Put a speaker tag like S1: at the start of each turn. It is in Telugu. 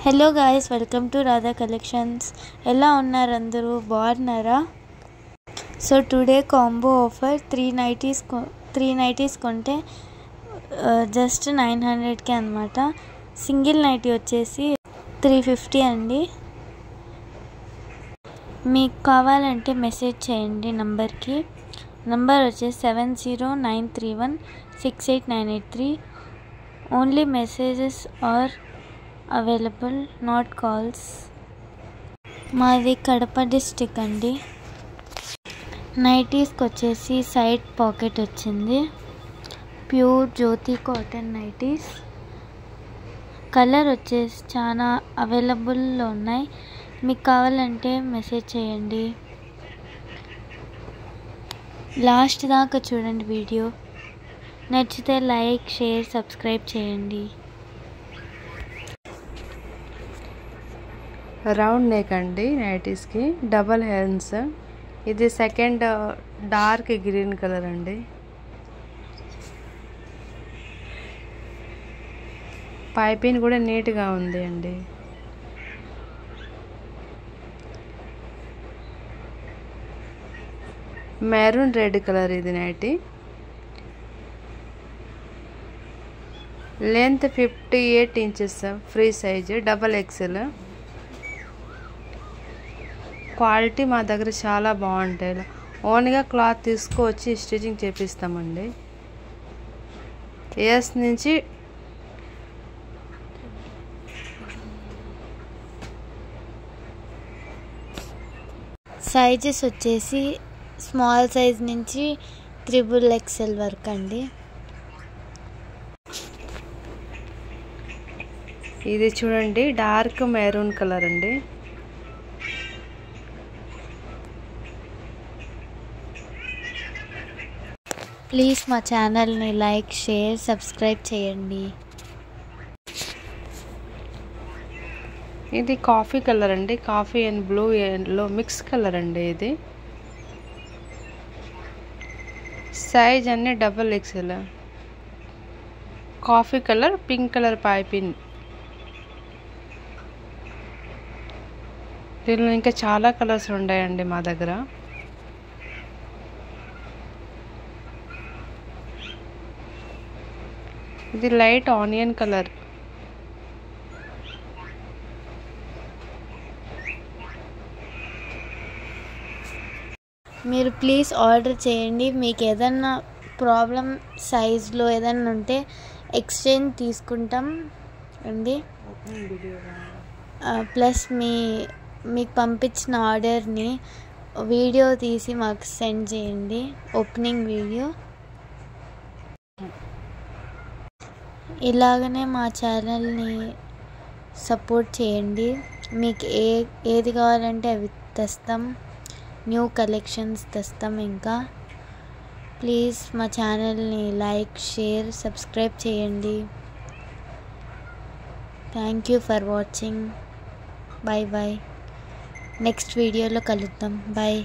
S1: Hello guys, welcome to Radha collections. ఎలా ఉన్నారు అందరూ? బాగున్నారా? So today combo offer 3 nighties కొంటే జస్ట్ 900కే అనమాట. సింగిల్ నైటీ వచ్చేసి 350 అండి. మీకు కావాలంటే మెసేజ్ చేయండి నంబర్కి. నంబర్ వచ్చేసి 7093168983. Only messages are available, not calls. మాది కడప డిస్ట్రిక్ట్ అండి. నైటీస్కి వచ్చేసి సైడ్ పాకెట్ వచ్చింది. Pure Jyoti cotton nighties. Colour వచ్చేసి చాలా అవైలబుల్లో ఉన్నాయి. మీకు కావాలంటే మెసేజ్ చేయండి. లాస్ట్ దాకా చూడండి వీడియో. నచ్చితే లైక్, షేర్, సబ్స్క్రైబ్ చేయండి.
S2: రౌండ్ నెక్ అండి నైటీస్కి, డబల్ హ్యాండ్స్. ఇది సెకండ్ డార్క్ గ్రీన్ కలర్ అండి. పైపింగ్ కూడా నీట్గా ఉంది అండి. మెరూన్ రెడ్ కలర్ ఇది nighty. Length 58 inches, free size, double XL. Quality మా దగ్గర చాలా బాగుంటాయి. ఓన్గా క్లాత్ తీసుకువచ్చి స్టిచ్చింగ్ చేపిస్తామండి. ఎస్ నుంచి
S1: సైజెస్ వచ్చేసి స్మాల్ సైజ్ నుంచి XXL వరకు అండి.
S2: ఇది చూడండి, డార్క్ మెరూన్ కలర్ అండి.
S1: ప్లీజ్ మా ఛానల్ని లైక్, షేర్, సబ్స్క్రైబ్ చేయండి.
S2: ఇది కాఫీ కలర్ అండి. Coffee and blue yellow mix colour అండి. ఇది సైజ్ అన్ని double XL. Coffee colour, pink colour piping. దీనిలో ఇంకా చాలా కలర్స్ ఉన్నాయండి మా దగ్గర. ఇది లైట్ ఆనియన్ కలర్.
S1: మీరు ప్లీజ్ ఆర్డర్ చేయండి. మీకు ఏదన్నా ప్రాబ్లం సైజ్లో ఏదన్నా ఉంటే ఎక్స్చేంజ్ తీసుకుంటాం అండి. ప్లస్ మీకు పంపించిన ఆర్డర్ని వీడియో తీసి మాకు సెండ్ చేయండి, ఓపెనింగ్ వీడియో. ఇలాగనే మా ఛానల్ని సపోర్ట్ చేయండి. మీకు ఏది కావాలంటే అవి తెస్తాం. న్యూ కలెక్షన్స్ తెస్తాం. ఇంకా ప్లీజ్ మా ఛానల్ని లైక్, షేర్, సబ్స్క్రైబ్ చేయండి. Thank you for watching. Bye bye. Next వీడియోలో కలుద్దాం. బాయ్.